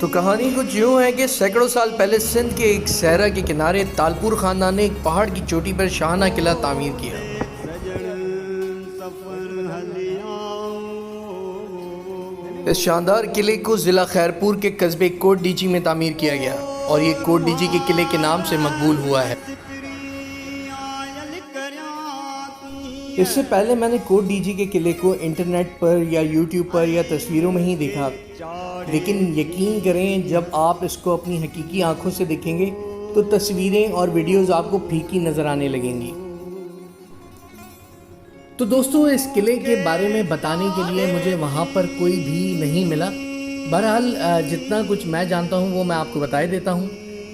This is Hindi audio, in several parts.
तो कहानी कुछ यूँ है कि सैकड़ों साल पहले सिंध के एक सहरा के किनारे तालपुर खानदान ने एक पहाड़ की चोटी पर शाहाना किला तामीर किया। इस शानदार किले को ज़िला खैरपुर के कस्बे कोट डीजी में तामीर किया गया और ये कोट डीजी के किले के नाम से मकबूल हुआ है। इससे पहले मैंने कोट डीजी के किले को इंटरनेट पर या यूट्यूब पर या तस्वीरों में ही देखा, लेकिन यकीन करें जब आप इसको अपनी हकीकी आंखों से देखेंगे तो तस्वीरें और वीडियोस आपको फीकी नज़र आने लगेंगी। तो दोस्तों, इस किले के बारे में बताने के लिए मुझे वहाँ पर कोई भी नहीं मिला। बहरहाल जितना कुछ मैं जानता हूँ वो मैं आपको बता देता हूँ।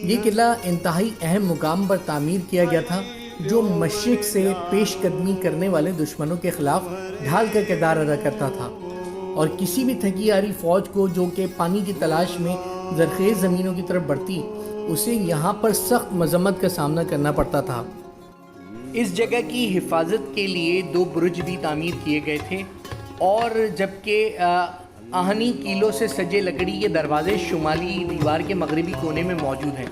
ये किला इंतहाई अहम मुकाम पर तामीर किया गया था जो मशरिक़ से पेशकदमी करने वाले दुश्मनों के ख़िलाफ़ ढाल का किरदार अदा करता था और किसी भी थकी हारी फ़ौज को जो कि पानी की तलाश में ज़रख़ेज़ ज़मीनों की तरफ बढ़ती, उसे यहाँ पर सख्त मज़म्मत का सामना करना पड़ता था। इस जगह की हिफाजत के लिए 2 बुर्ज भी तामीर किए गए थे और जबकि आहनी कीलों से सजे लकड़ी के दरवाजे शुमाली दीवार के मगरबी कोने में मौजूद हैं।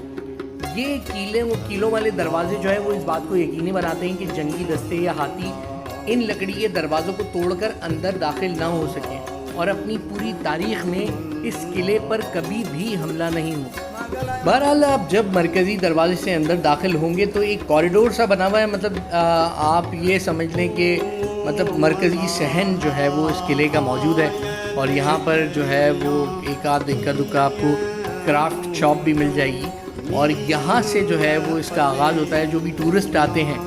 ये कीलों वाले दरवाजे जो है वो इस बात को यकीनी बनाते हैं कि जंगी दस्ते या हाथी इन लकड़ी के दरवाज़ों को तोड़कर अंदर दाखिल ना हो सकें और अपनी पूरी तारीख़ में इस किले पर कभी भी हमला नहीं हुआ। बहरहाल आप जब मरकज़ी दरवाजे से अंदर दाखिल होंगे तो एक कॉरिडोर सा बना हुआ है, मतलब आप ये समझ लें कि मतलब मरकज़ी सहन जो है वो इस किले का मौजूद है और यहाँ पर जो है वो एक आध इक्का दुक्का आपको क्राफ्ट शॉप भी मिल जाएगी और यहाँ से जो है वो इसका आगाज़ होता है। जो भी टूरिस्ट आते हैं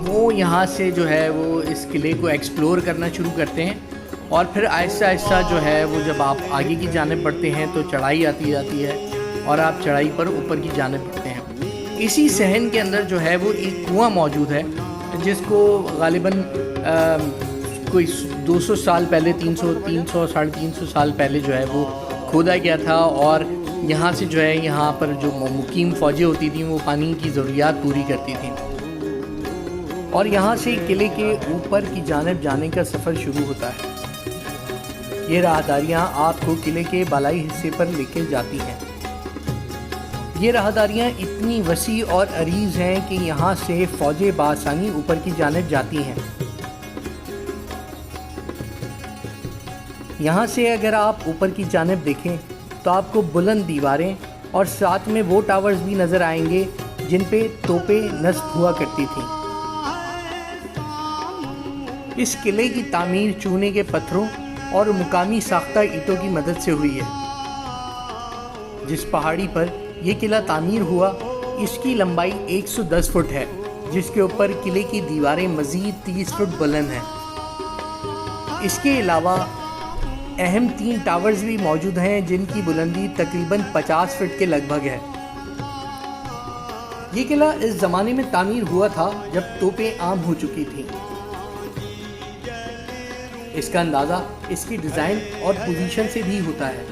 वो यहाँ से जो है वो इस किले को एक्सप्लोर करना शुरू करते हैं और फिर आहिस्ता आहिस्ता जो है वो जब आप आगे की जानिब बढ़ते हैं तो चढ़ाई आती जाती है और आप चढ़ाई पर ऊपर की जानिब बढ़ते हैं। इसी सहन के अंदर जो है वो एक कुआं मौजूद है जिसको गालिबन कोई 200 साल पहले 300 साढ़े 300 साल पहले जो है वो खोदा गया था और यहाँ से जो है यहाँ पर जो मुकीम फ़ौजें होती थी वो पानी की ज़रूरियात पूरी करती थी और यहाँ से किले के ऊपर की जानिब जाने का सफ़र शुरू होता है। ये राहदारियाँ आपको किले के बालाई हिस्से पर लेके जाती हैं। ये राहदारियाँ इतनी वसी और अरीज़ हैं कि यहाँ से फ़ौजें बासानी ऊपर की जानिब जाती हैं। यहाँ से अगर आप ऊपर की जानिब देखें तो आपको बुलंद दीवारें और साथ में वो टावर्स भी नज़र आएंगे जिन पे तोपें नस्ब हुआ करती थीं। इस किले की तामीर चूने के पत्थरों और मुकामी साख्ता ईंटों की मदद से हुई है। जिस पहाड़ी पर यह किला तामीर हुआ इसकी लंबाई 110 फुट है, जिसके ऊपर किले की दीवारें मज़ीद 30 फुट बुलंद हैं। इसके अलावा अहम 3 टावर्स भी मौजूद हैं जिनकी बुलंदी तकरीबन 50 फुट के लगभग है। ये किला इस ज़माने में तामीर हुआ था जब तोपें आम हो चुकी थीं। इसका अंदाज़ा इसकी डिज़ाइन और पोजीशन से भी होता है।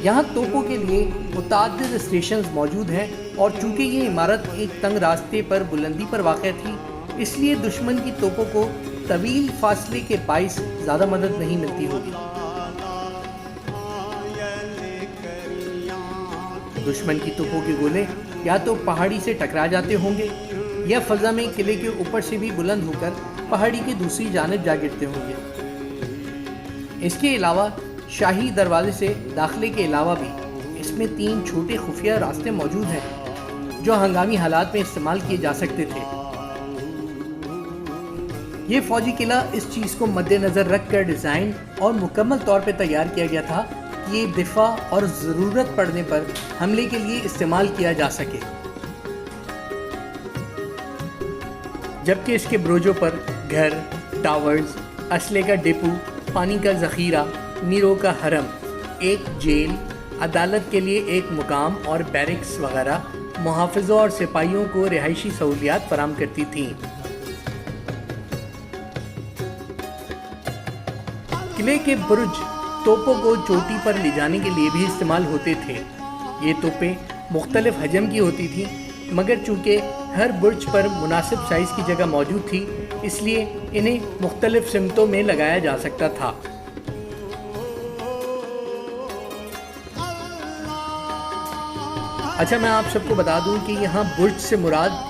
यहाँ तोपों के लिए मुतअद्दिद स्टेशंस मौजूद हैं और चूँकि ये इमारत एक तंग रास्ते पर बुलंदी पर वाक़ थी, इसलिए दुश्मन की तोपों को तवील फासले के बाइस ज़्यादा मदद नहीं मिलती होगी। दुश्मन की तोपों के गोले या तो पहाड़ी से टकरा जाते होंगे या फ़ज़ा में किले के ऊपर से भी बुलंद होकर पहाड़ी की दूसरी जानिब जा गिरते होंगे। इसके अलावा शाही दरवाजे से दाखिले के अलावा भी इसमें 3 छोटे खुफिया रास्ते मौजूद हैं जो हंगामी हालात में इस्तेमाल किए जा सकते थे। ये फ़ौजी किला इस चीज़ को मद्देनज़र रख कर डिज़ाइन और मुकम्मल तौर पर तैयार किया गया था कि ये दिफा और ज़रूरत पड़ने पर हमले के लिए इस्तेमाल किया जा सके। जबकि इसके ब्रोजों पर घर, टावर्स, असले का डिपो, पानी का ज़ख़ीरा, मीरों का हरम, एक जेल, अदालत के लिए एक मुकाम और बैरिक्स वगैरह मुहाफ़िज़ों और सिपाहियों को रिहायशी सहूलियात फराहम करती थीं। किले के बुर्ज तोपों को चोटी पर ले जाने के लिए भी इस्तेमाल होते थे। ये तोपें मुख्तलिफ हजम की होती थी, मगर चूँकि हर बुर्ज पर मुनासिब साइज़ की जगह मौजूद थी, इसलिए इन्हें मुख्तलिफ सिमतों में लगाया जा सकता था। अच्छा, मैं आप सबको बता दूं कि यहाँ बुर्ज से मुराद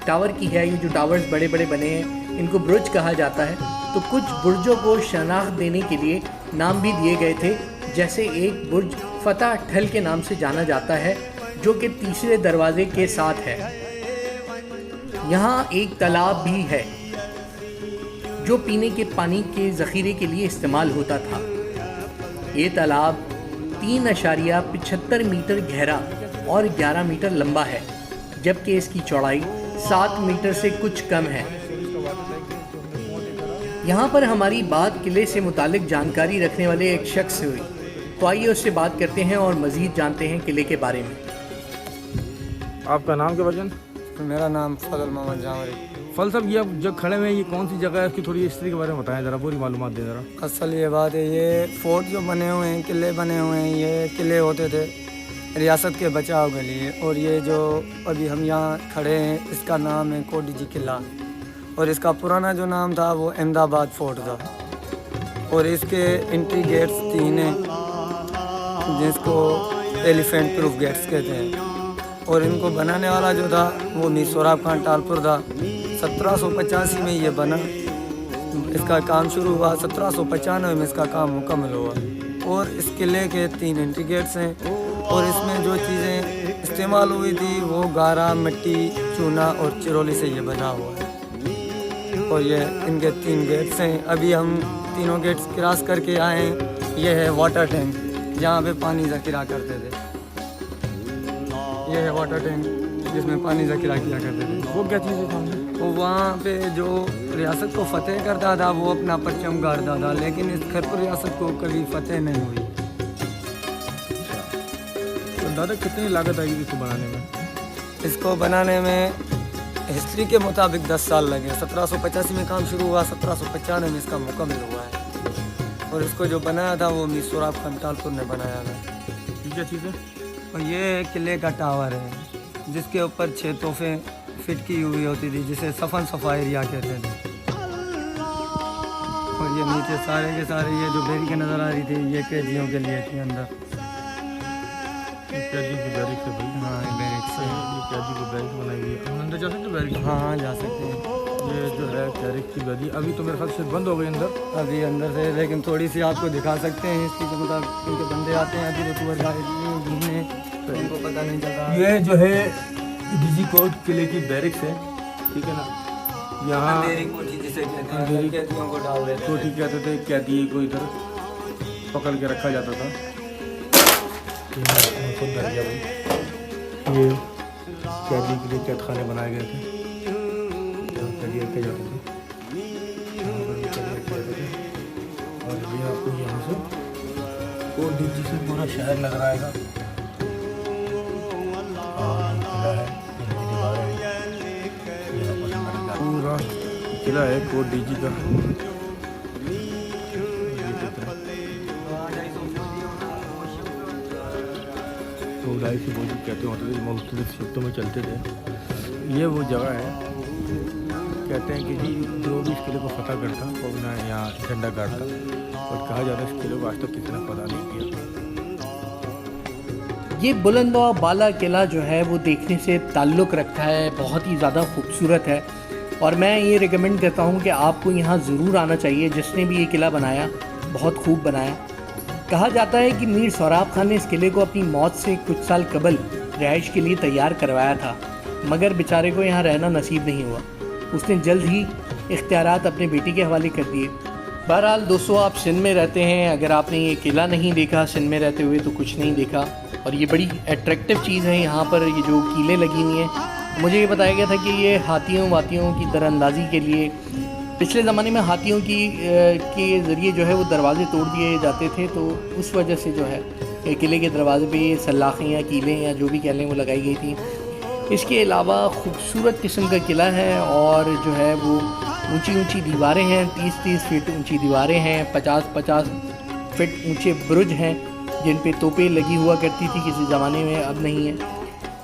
टावर की है। ये जो टावर्स बड़े बड़े बने हैं इनको बुर्ज कहा जाता है। तो कुछ बुर्जों को शनाख्त देने के लिए नाम भी दिए गए थे, जैसे एक बुर्ज फतह ठल के नाम से जाना जाता है जो कि तीसरे दरवाजे के साथ है। यहाँ एक तालाब भी है जो पीने के पानी के ज़ख़ीरे के लिए इस्तेमाल होता था। ये तालाब 3.75 मीटर गहरा और 11 मीटर लंबा है, जबकि इसकी चौड़ाई 7 मीटर से कुछ कम है। यहाँ पर हमारी बात किले से मुतालिक जानकारी रखने वाले एक शख्स से हुई, तो आइए उससे बात करते हैं और मज़ीद जानते हैं किले के बारे में। आपका नाम क्या वजन? मेरा नाम फजल मोहम्मद जावरी। फल साहब, ये आप जब खड़े हुए हैं, ये कौन सी जगह है? इसकी थोड़ी हिस्ट्री के बारे में बताएं ज़रा, पूरी मालूमात दें ज़रा। असल ये बात है, ये फोर्ट जो बने हुए हैं, किले बने हुए हैं, ये किले होते थे रियासत के बचाव के लिए। और ये जो अभी हम यहाँ खड़े हैं इसका नाम है कोडीजी किला, और इसका पुराना जो नाम था वो अहमदाबाद फोर्ट था। और इसके एंट्री गेट्स 3 हैं जिसको एलिफेंट प्रूफ गेट्स कहते हैं। और इनको बनाने वाला जो था वो मीर सोहराब खान टालपुर था। 1785 में ये बना, इसका काम शुरू हुआ। 1795 में इसका काम मुकम्मल हुआ। और इस किले के 3 एंट्री गेट्स हैं, और इसमें जो चीज़ें इस्तेमाल हुई थी वो गारा, मिट्टी, चूना और चिरोली से ये बना हुआ है। और ये इनके 3 गेट्स हैं। अभी हम तीनों गेट्स क्रॉस करके आए हैं। ये है वाटर टैंक, जहाँ पे पानी ज़ख़ीरा करते थे। ये है वाटर टैंक जिसमें पानी ज़ख़ीरा किया करते थे। वो क्या चीज़ है सामने? वो वहाँ पे जो रियासत को फ़तेह करता था वो अपना परचम गाड़ता था, लेकिन इस खैरपुर रियासत को कभी फ़तेह नहीं हुई। तो दादा, कितनी लागत आएगी इसको बनाने में? इसको बनाने में हिस्ट्री के मुताबिक 10 साल लगे। 1785 में काम शुरू हुआ, 1795 में इसका मुकम्मल हुआ है। और इसको जो बनाया था वो मीर सोहराब खान टालपुर ने बनाया था। ये क्या चीज़ है? और ये किले का टावर है जिसके ऊपर 6 तोहफे फिट की हुई होती थी, जिसे सफ़न सफ़ा एरिया कहते थे। और ये नीचे सारे के सारे ये जो बैरिकेड नज़र आ रही थी, ये कैदियों के लिए थी अंदर। कैदी की बैरिक से भाई? हाँ, ये बैरिक से। ये कैदी की बैरिक बनाई हुई है। हम अंदर जा सकते हैं बैरिक? हाँ हाँ, जा सकते हैं। ये जो है बैरिक की बैरी अभी तो मेरे ख्याल से बंद हो गई अंदर। अभी अंदर से, लेकिन थोड़ी सी आपको दिखा सकते हैं इसकी जो मतलब उनके बंदे आते हैं अभी तो घूमने, तो इनको पता नहीं चलता। ये जो है डीजी कोट किले की बैरिक्स है, ठीक है ना? यहाँ कोठी जिसे कहते हैं, कैदियों को डाल देते कोठी कहते थे, कैदी को इधर पकड़ के रखा जाता था। ये कैदी के लिए कैद खाने बनाए गए थे, कैदी रखे जाते थे। और ये आपको यहाँ से कोट डीजी से पूरा शहर नजर आएगा। पूरा किला है कोट डीजी का। तो लाइफ से बहुत कहते होते थे, मुख्तलिफ शिफ्टों में चलते थे। ये वो जगह है, कहते हैं कि जी जो भी इस किले को फतह करता वो ना यहाँ झंडा गाड़ता, और कहा जाता है इस किले को आज तक किसी ने फतह नहीं किया। ये बुलंद और बाला किला जो है वो देखने से ताल्लुक़ रखता है, बहुत ही ज़्यादा खूबसूरत है। और मैं ये रिकमेंड करता हूँ कि आपको यहाँ ज़रूर आना चाहिए। जिसने भी ये किला बनाया बहुत खूब बनाया। कहा जाता है कि मीर सोहराब खान ने इस किले को अपनी मौत से कुछ साल कबल रिहाइश के लिए तैयार करवाया था, मगर बेचारे को यहाँ रहना नसीब नहीं हुआ। उसने जल्द ही इख्तियारात अपने बेटी के हवाले कर दिए। बहरहाल दोस्तों, आप सिंध में रहते हैं, अगर आपने ये किला नहीं देखा सिंध में रहते हुए तो कुछ नहीं देखा। और ये बड़ी अट्रैक्टिव चीज़ है यहाँ पर, ये जो कीलें लगी हुई हैं। मुझे ये बताया गया था कि ये हाथियों वातियों की दरअंदाजी के लिए पिछले ज़माने में हाथियों के ज़रिए जो है वो दरवाज़े तोड़ दिए जाते थे, तो उस वजह से जो है किले के दरवाजे पे ये सलाखें या कीलें या जो भी कह लें वो लगाई गई थी। इसके अलावा खूबसूरत किस्म का किला है, और जो है वो ऊंची ऊंची दीवारें हैं, 30-30 फीट ऊंची दीवारें हैं, 50-50 फीट ऊंचे बुर्ज हैं जिन पे तोपें लगी हुआ करती थी किसी ज़माने में, अब नहीं है।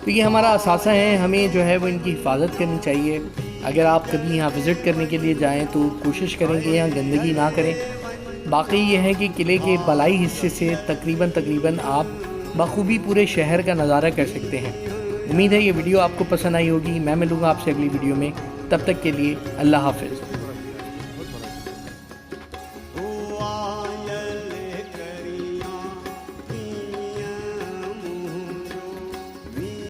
तो ये हमारा असासा है, हमें जो है वो इनकी हिफाजत करनी चाहिए। अगर आप कभी यहाँ विज़िट करने के लिए जाएं तो कोशिश करें कि यहाँ गंदगी ना करें। बाकी ये है कि किले के बलाई हिस्से से तकरीबन आप बखूबी पूरे शहर का नज़ारा कर सकते हैं। उम्मीद है ये वीडियो आपको पसंद आई होगी। मैं मिलूँगा आपसे अगली वीडियो में, तब तक के लिए अल्लाह हाफ़िज़।